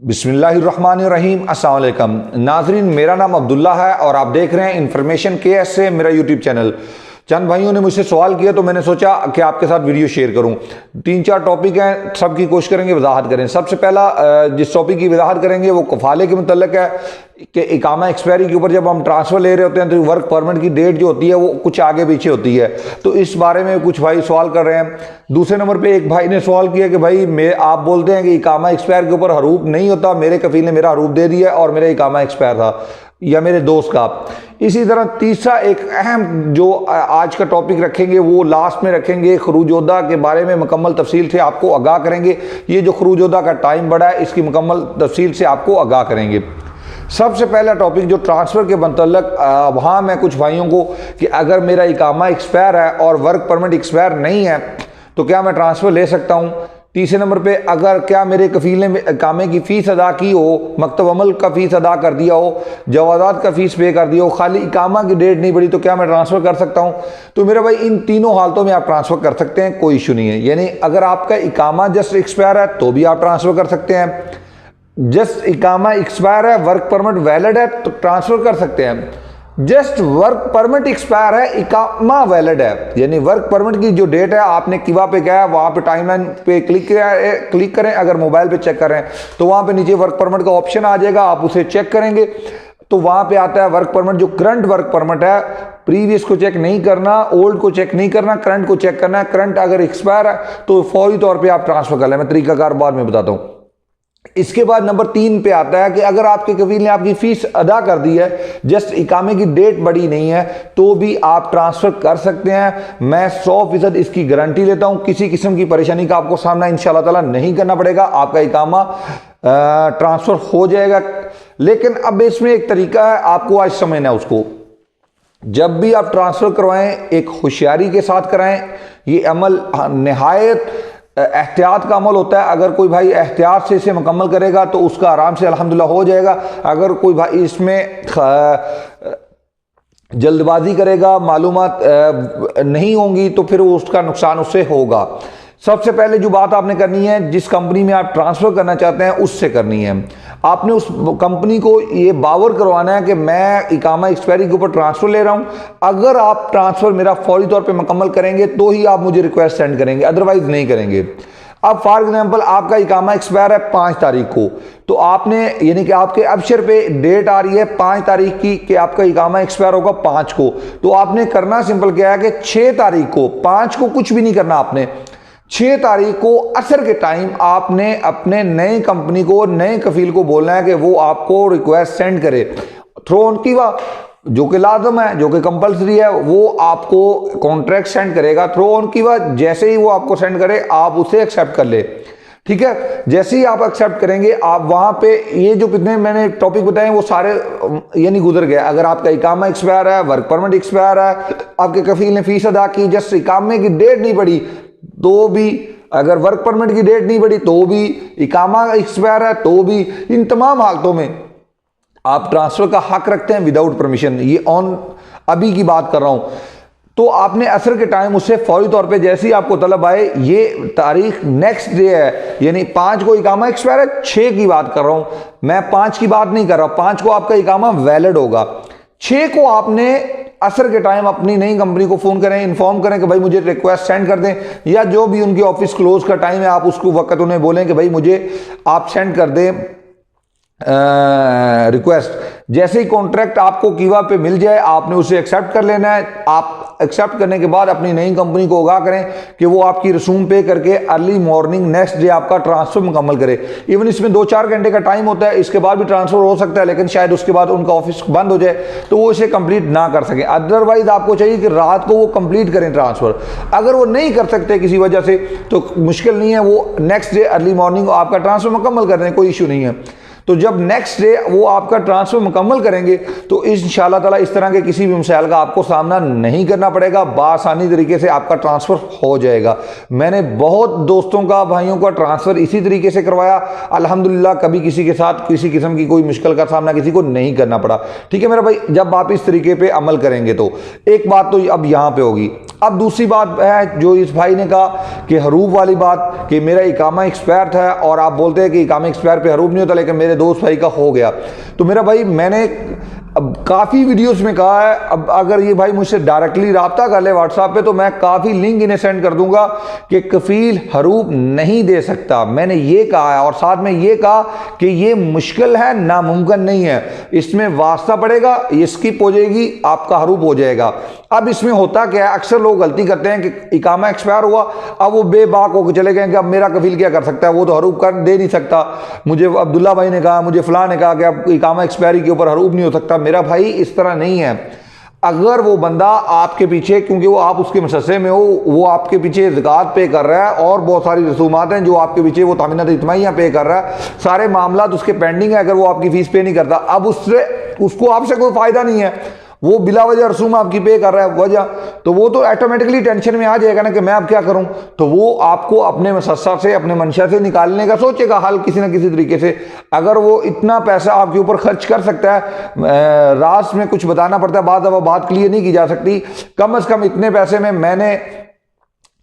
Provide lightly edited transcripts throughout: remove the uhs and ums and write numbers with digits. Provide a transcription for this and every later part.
बिस्मिल्लाहिर्रहमानिर्रहीम। अस्सलाम वालेकुम नाजरीन, मेरा नाम अब्दुल्ला है और आप देख रहे हैं इन्फॉर्मेशन KS से मेरा यूट्यूब चैनल। चंद भाइयों ने मुझसे सवाल किया तो मैंने सोचा कि आपके साथ वीडियो शेयर करूं। 3-4 टॉपिक हैं, सबकी कोशिश करेंगे वजाहत करें। सबसे पहला जिस टॉपिक की वजाहत करेंगे वो कफाले के मुतल्लिक है कि इकामा एक्सपायरी के ऊपर जब हम ट्रांसफ़र ले रहे होते हैं तो वर्क परमिट की डेट जो होती है वो कुछ आगे पीछे होती है, तो इस बारे में कुछ भाई सवाल कर रहे हैं। दूसरे नंबर पे एक भाई ने सवाल किया कि भाई आप बोलते हैं कि इकामा एक्सपायर के ऊपर हरूफ नहीं होता, मेरे कफील ने मेरा हरूफ दे दिया और मेरा इकामा एक्सपायर था या मेरे दोस्त का। इसी तरह तीसरा एक अहम जो आज का टॉपिक रखेंगे वो लास्ट में रखेंगे, खरूजोदा के बारे में मुकम्मल तफसील से आपको आगाह करेंगे। ये जो खरूजोदा का टाइम बढ़ा है इसकी मुकम्मल तफसील से आपको आगाह करेंगे। सबसे पहला टॉपिक जो ट्रांसफ़र के मतलब वहाँ मैं कुछ भाइयों को कि अगर मेरा इकामा एक्सपायर है और वर्क परमिट एक्सपायर नहीं है तो क्या मैं ट्रांसफ़र ले सकता हूँ। तीसरे नंबर पे अगर क्या मेरे कफील ने इकामे की फ़ीस अदा की हो, मकतब अमल का फ़ीस अदा कर दिया हो, जवाज़ात का फ़ीस पे कर दिया हो, खाली इकामा की डेट नहीं बढ़ी तो क्या मैं ट्रांसफ़र कर सकता हूँ। तो मेरे भाई इन तीनों हालतों में आप ट्रांसफ़र कर सकते हैं, कोई इशू नहीं है। यानी अगर आपका इकामा जस्ट एक्सपायर है तो भी आप ट्रांसफ़र कर सकते हैं, जस्ट इकामा एक्सपायर है वर्क परमिट वैलिड है तो ट्रांसफ़र कर सकते हैं, जस्ट वर्क परमिट एक्सपायर है इकामा वैलिड है, यानी वर्क परमिट की जो डेट है आपने किवा पे गया है वहाँ पे टाइमलाइन पे क्लिक करें। अगर मोबाइल पे चेक करें तो वहाँ पे नीचे वर्क परमिट का ऑप्शन आ जाएगा, आप उसे चेक करेंगे तो वहाँ पे आता है वर्क परमिट जो करंट वर्क परमिट है। प्रीवियस को चेक नहीं करना, ओल्ड को चेक नहीं करना, करंट को चेक करना है। करंट अगर एक्सपायर है तो फौरी तौर पर आप ट्रांसफ़र कर लें, मैं तरीकाकार बाद में बताता हूँ। इसके बाद नंबर 3 पे आता है कि अगर आपके कफील ने आपकी फ़ीस अदा कर दी है, जस्ट इकामे की डेट बड़ी नहीं है तो भी आप ट्रांसफ़र कर सकते हैं। मैं 100% इसकी गारंटी लेता हूं, किसी किस्म की परेशानी का आपको सामना इंशाअल्लाह ताला नहीं करना पड़ेगा, आपका इकामा ट्रांसफ़र हो जाएगा। लेकिन अब इसमें एक तरीका है, आपको आज समझना है उसको। जब भी आप ट्रांसफ़र करवाएं एक होशियारी के साथ कराएं। ये अमल नहायत एहतियात का अमल होता है। अगर कोई भाई एहतियात से इसे मुकम्मल करेगा तो उसका आराम से अल्हम्दुलिल्लाह हो जाएगा। अगर कोई भाई इसमें जल्दबाजी करेगा, मालूमात नहीं होंगी तो फिर उसका नुकसान उससे होगा। सबसे पहले जो बात आपने करनी है, जिस कंपनी में आप ट्रांसफ़र करना चाहते हैं उससे करनी है। आपने उस कंपनी को ये बावर करवाना है कि मैं इकामा एक्सपायरी के ऊपर ट्रांसफ़र ले रहा हूँ, अगर आप ट्रांसफ़र मेरा फौरी तौर पे मुकम्मल करेंगे तो ही आप मुझे रिक्वेस्ट सेंड करेंगे, अदरवाइज़ नहीं करेंगे। अब फॉर एग्जांपल आपका इकामा एक्सपायर है 5 तारीख को, तो आपने यानी कि आपके अबशर पे डेट आ रही है 5 तारीख की कि आपका इकामा एक्सपायर होगा 5 को, तो आपने करना सिंपल क्या है कि 6 तारीख को, 5 को कुछ भी नहीं करना आपने, 6 तारीख को असर के टाइम आपने अपने नए कंपनी को, नए कफील को बोलना है कि वो आपको रिक्वेस्ट सेंड करे थ्रू उनकी जो कि लाजम है, जो कि कंपलसरी है, वो आपको कॉन्ट्रैक्ट सेंड करेगा थ्रू उनकी। जैसे ही वो आपको सेंड करे आप उसे एक्सेप्ट कर ले, ठीक है। जैसे ही आप एक्सेप्ट करेंगे आप वहां पे ये जो कितने मैंने टॉपिक बताए वो सारे यानी गुजर गए। अगर आपका इकामा एक्सपायर है, वर्क परमिट एक्सपायर है, आपके कफील ने फीस अदा की, जस्ट इकामे की डेट नहीं बढ़ी तो भी, अगर वर्क परमिट की डेट नहीं बढ़ी तो भी, इकामा एक्सपायर है तो भी, इन तमाम हालतों में आप ट्रांसफ़र का हक रखते हैं विदाउट परमिशन। ये ऑन अभी की बात कर रहा हूं। तो आपने असर के टाइम उससे फौरी तौर पे जैसे ही आपको तलब आए, ये तारीख नेक्स्ट डे है, यानी 5 को इकामा एक्सपायर है, 6 की बात कर रहा हूं मैं, 5 की बात नहीं कर रहा। 5 को आपका इकामा वैलिड होगा, 6 को आपने असर के टाइम अपनी नई कंपनी को फ़ोन करें, इन्फॉर्म करें कि भाई मुझे रिक्वेस्ट सेंड कर दें, या जो भी उनकी ऑफिस क्लोज का टाइम है आप उसको वक्त उन्हें बोलें कि भाई मुझे आप सेंड कर दें रिक्वेस्ट। जैसे ही कॉन्ट्रैक्ट आपको कीवा पे मिल जाए आपने उसे एक्सेप्ट कर लेना है। आप एक्सेप्ट करने के बाद अपनी नई कंपनी को आगाह करें कि वो आपकी रसूम पे करके अर्ली मॉर्निंग नेक्स्ट डे आपका ट्रांसफ़र मुकम्मल करे। इवन इसमें 2-4 घंटे का टाइम होता है, इसके बाद भी ट्रांसफ़र हो सकता है, लेकिन शायद उसके बाद उनका ऑफिस बंद हो जाए तो वो इसे कंप्लीट ना कर सकें। अदरवाइज आपको चाहिए कि रात को वो कंप्लीट करें ट्रांसफ़र। अगर वो नहीं कर सकते किसी वजह से तो मुश्किल नहीं है, वो नेक्स्ट डे अर्ली मॉर्निंग आपका ट्रांसफ़र मुकम्मल कर दें, कोई इशू नहीं है। तो जब नेक्स्ट डे वो आपका ट्रांसफ़र मुकम्मल करेंगे तो इंशाअल्लाह ताला इस तरह के किसी भी मसाइल का आपको सामना नहीं करना पड़ेगा, बासानी तरीके से आपका ट्रांसफ़र हो जाएगा। मैंने बहुत दोस्तों का, भाइयों का ट्रांसफ़र इसी तरीके से करवाया, अल्हम्दुलिल्लाह कभी किसी के साथ किसी किस्म की कोई मुश्किल का सामना किसी को नहीं करना पड़ा, ठीक है मेरा भाई। जब आप इस तरीके पर अमल करेंगे तो एक बात तो अब यहाँ पर होगी, अब दूसरी बात है जो इस भाई ने कहा कि हरूफ वाली बात कि मेरा इकामा एक्सपायर था, और आप बोलते हैं कि इकामा एक्सपायर पे हरूफ नहीं होता, लेकिन मेरे दोस्त भाई का हो गया। तो मेरा भाई, मैंने अब काफ़ी वीडियोस में कहा है, अब अगर ये भाई मुझसे डायरेक्टली रब्ता कर ले व्हाट्सएप पे तो मैं काफ़ी लिंक इन्हें सेंड कर दूंगा कि कफील हरूफ नहीं दे सकता। मैंने ये कहा है, और साथ में ये कहा कि ये मुश्किल है, नामुमकिन नहीं है, इसमें वास्ता पड़ेगा, ये स्किप हो जाएगी, आपका हरूफ हो जाएगा। अब इसमें होता क्या है, अक्सर लोग गलती करते हैं कि इकामा एक्सपायर हुआ, अब वो बेबाक होकर चले गए कि अब मेरा कफील क्या कर सकता है, वो तो हरूफ कर दे नहीं सकता। मुझे अब्दुल्ला भाई ने कहा, मुझे फलां ने कहा कि अब इकामा एक्सपायरी के ऊपर हरूफ नहीं हो सकता। मेरा भाई इस तरह नहीं है। अगर वो बंदा आपके पीछे, क्योंकि वो आप उसके मसले में हो, वो आपके पीछे ज़कात पे कर रहा है और बहुत सारी रसूमात हैं जो आपके पीछे वो तामीनात इत्माइयाँ पे कर रहा है, सारे मामला उसके पेंडिंग है, अगर वो आपकी फीस पे नहीं करता, अब उसको आपसे कोई फ़ायदा नहीं है, वो बिला वजह रसूम आपकी पे कर रहा है वजह, तो वो तो ऑटोमेटिकली टेंशन में आ जाएगा ना कि मैं अब क्या करूं। तो वो आपको अपने मसस्सा से, अपने मंशा से निकालने का सोचेगा हल किसी ना किसी तरीके से। अगर वो इतना पैसा आपके ऊपर खर्च कर सकता है, रात में कुछ बताना पड़ता है, बाद अब बात क्लियर नहीं की जा सकती, कम से कम इतने पैसे में मैंने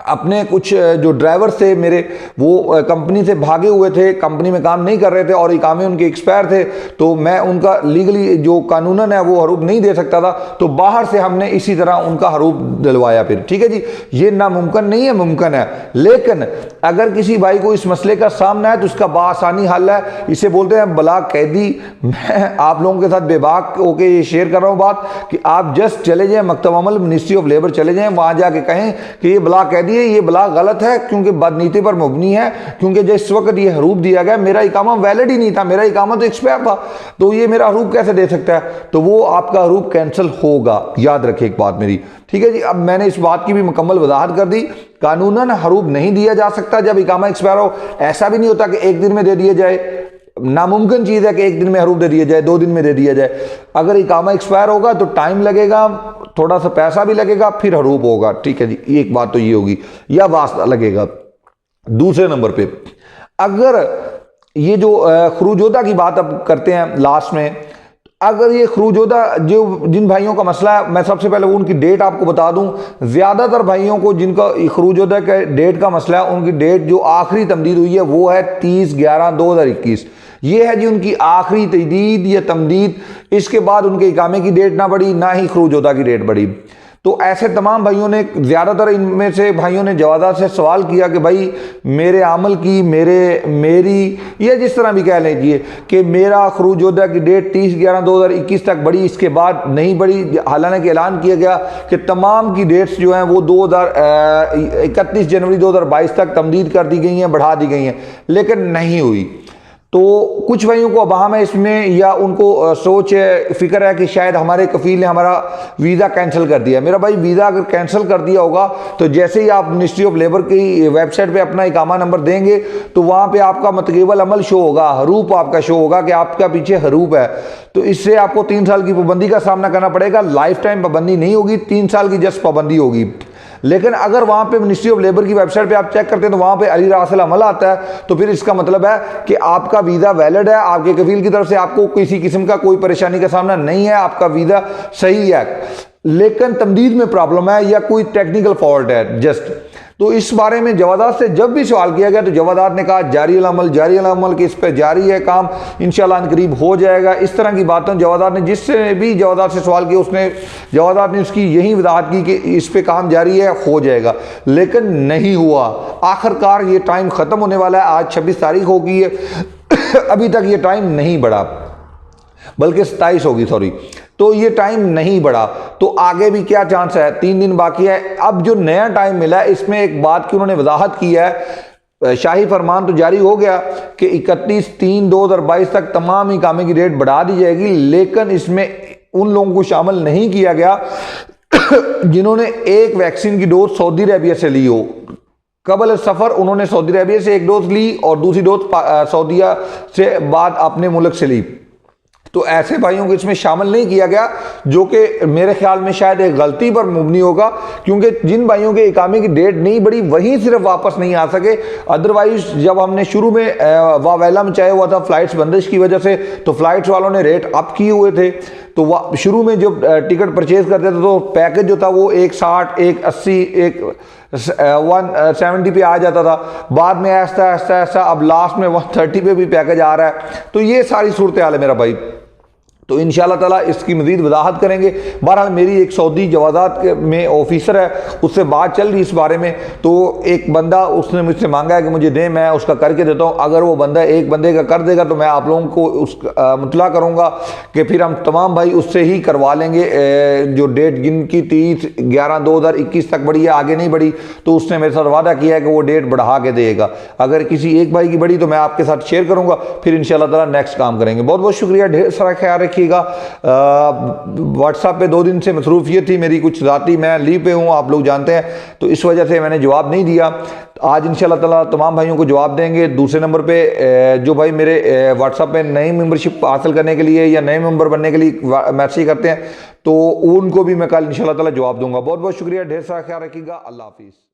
अपने कुछ जो ड्राइवर थे मेरे, वो कंपनी से भागे हुए थे, कंपनी में काम नहीं कर रहे थे और इकामे उनके एक्सपायर थे, तो मैं उनका लीगली जो कानूनन है वो हरूफ नहीं दे सकता था, तो बाहर से हमने इसी तरह उनका हरूफ दिलवाया फिर। ठीक है जी, ये नामुमकिन नहीं है, मुमकिन है। लेकिन अगर किसी भाई को इस मसले का सामना है तो उसका बासानी हल है, इसे बोलते हैं बलाग कैदी। मैं आप लोगों के साथ बेबाक होके ये शेयर कर रहा हूँ बात कि आप जस्ट चले जाएं मकतब अमल मिनिस्ट्री ऑफ लेबर चले जाएं, वहाँ जाके कहें कि ये बलाग कैदी, ये बला गलत है क्योंकि बदनीति पर मुबनी है, क्योंकि जिस वक्त ये हरूफ दिया गया मेरा इकामा वैलिड ही नहीं था, मेरा इकामा तो एक्सपायर था, तो ये मेरा हरूफ कैसे दे सकता है, तो वो आपका हरूफ कैंसिल होगा। याद रखें एक बात मेरी, ठीक है जी। अब मैंने इस बात की भी मुकम्मल वजाहत कर दी, कानूनन हरूफ नहीं दिया जा सकता जब इकामा एक्सपायर हो। ऐसा भी नहीं होता कि एक दिन में दे दिया जाए, नामुमकिन चीज़ है कि एक दिन में हरूफ दे दिया जाए, 2 दिन में दे दिया जाए। अगर इकामा एक्सपायर होगा तो टाइम लगेगा, थोड़ा सा पैसा भी लगेगा, फिर हरूफ होगा। ठीक है जी, एक बात तो ये होगी, या वास्ता लगेगा। दूसरे नंबर पे, अगर ये जो खरूजोदा की बात अब करते हैं लास्ट में, अगर ये खरूजोदा जो जिन भाइयों का मसला है, मैं सबसे पहले उनकी डेट आपको बता दूं। ज़्यादातर भाइयों को जिनका खरूजोदा के डेट का मसला है, उनकी डेट जो आखिरी तमदीद हुई है वो है 30/11/2021। ये है जी उनकी आखिरी तजदीद या तमदीद। इसके बाद उनके इकामे की डेट ना बढ़ी, ना ही खरूजोदा की डेट बढ़ी। तो ऐसे तमाम भाइयों ने, ज़्यादातर इनमें से भाइयों ने जवादा से सवाल किया कि भाई मेरे अमल की, मेरी या जिस तरह भी कह लीजिए कि मेरा खरूजोदा की डेट 30/11/2021 तक बढ़ी, इसके बाद नहीं बढ़ी। हालांकि ऐलान किया गया कि तमाम की डेट्स जो हैं वो 31 जनवरी 2022 तक तमदीद कर दी गई हैं, बढ़ा दी गई हैं, लेकिन नहीं हुई। तो कुछ भाइयों को अबाम है इसमें, या उनको सोच है, फिक्र है कि शायद हमारे कफील ने हमारा वीज़ा कैंसिल कर दिया। मेरा भाई, वीज़ा अगर कैंसिल कर दिया होगा तो जैसे ही आप मिनिस्ट्री ऑफ लेबर की वेबसाइट पे अपना इकामा नंबर देंगे तो वहाँ पे आपका मतगेबल अमल शो होगा, हरूफ आपका शो होगा कि आपका पीछे हरूफ है। तो इससे आपको 3 साल की पाबंदी का सामना करना पड़ेगा। लाइफ टाइम पाबंदी नहीं होगी, 3 साल की जस्ट पाबंदी होगी। लेकिन अगर वहां पे मिनिस्ट्री ऑफ लेबर की वेबसाइट पे आप चेक करते हैं तो वहां पे अली रासल अमल आता है, तो फिर इसका मतलब है कि आपका वीज़ा वैलिड है, आपके कफील की तरफ से आपको किसी किस्म का कोई परेशानी का सामना नहीं है, आपका वीज़ा सही है। लेकिन तमदीद में प्रॉब्लम है या कोई टेक्निकल फॉल्ट है जस्ट। तो इस बारे में जवादात से जब भी सवाल किया गया तो जवादात ने कहा जारी अमल कि इस पर जारी है काम, इंशाल्लाह करीब हो जाएगा। इस तरह की बातों जवादात ने, जिससे भी जवादात से सवाल किया उसने, जवादात ने उसकी यही वजाहत की कि इस पे काम जारी है, हो जाएगा, लेकिन नहीं हुआ। आखिरकार ये टाइम ख़त्म होने वाला है, आज 26 तारीख हो गई है अभी तक ये टाइम नहीं बढ़ा, बल्कि 27 होगी, सॉरी। तो ये टाइम नहीं बढ़ा, तो आगे भी क्या चांस है, 3 दिन बाकी है। अब जो नया टाइम मिला है इसमें एक बात की उन्होंने वजाहत की है, शाही फरमान तो जारी हो गया कि 31/3/2022 तक तमाम इकामे की डेट बढ़ा दी जाएगी, लेकिन इसमें उन लोगों को शामिल नहीं किया गया जिन्होंने एक वैक्सीन की डोज सऊदी अरेबिया से ली हो। कबल सफ़र उन्होंने सऊदी अरेबिया से एक डोज ली और दूसरी डोज सऊदीया से बाद अपने मुल्क से ली। तो ऐसे भाइयों को इसमें शामिल नहीं किया गया, जो कि मेरे ख्याल में शायद एक गलती पर मुबनी होगा, क्योंकि जिन भाइयों के इकामे की डेट नहीं बढ़ी वही सिर्फ वापस नहीं आ सके। अदरवाइज जब हमने शुरू में वावेला में चाहे हुआ था फ्लाइट्स बंदिश की वजह से, तो फ्लाइट्स वालों ने रेट अप किए हुए थे। तो वह शुरू में जब टिकट परचेज करते थे तो पैकेज जो था वो 160, 180, 170 पे आ जाता था। बाद में ऐसा ऐसा ऐसा अब लास्ट में 130 पे भी पैकेज आ रहा है। तो ये सारी सूरत हाल है मेरा भाई। तो इंशाल्लाह ताला इसकी मज़ीद वजाहत करेंगे। बहरहाल मेरी एक सऊदी जवाज़ात में ऑफिसर है, उससे बात चल रही इस बारे में। तो एक बंदा उसने मुझसे मांगा है कि मुझे दे, मैं उसका करके देता हूँ। अगर वो बंदा एक बंदे का कर देगा तो मैं आप लोगों को उस मुतला करूँगा कि फिर हम तमाम भाई उससे ही करवा लेंगे। जो डेट जिनकी 30/11/2021 तक बढ़ी है, आगे नहीं बढ़ी, तो उसने मेरे साथ वादा किया है कि वो डेट बढ़ा के देगा। अगर किसी एक भाई की बढ़ी तो मैं आपके साथ शेयर करूँगा, फिर इंशाल्लाह ताला नेक्स्ट काम करेंगे। बहुत बहुत शुक्रिया, ढेर सारा ख्याल रखिएगा। व्हाट्सएप पे 2 दिन से मसरूफियत थी मेरी, कुछ ज़ाती, मैं लीव पे हूँ, आप लोग जानते हैं, तो इस वजह से मैंने जवाब नहीं दिया। आज इंशाल्लाह ताला तमाम भाइयों को जवाब देंगे। दूसरे नंबर पे जो भाई मेरे व्हाट्सएप पे नई मेंबरशिप हासिल करने के लिए या नए मेंबर बनने के लिए मैसेज करते हैं, तो उनको भी मैं कल इंशाल्लाह ताला जवाब दूंगा। बहुत बहुत शुक्रिया, ढेर सारा ख्याल रखिएगा। अल्लाह हाफिज़।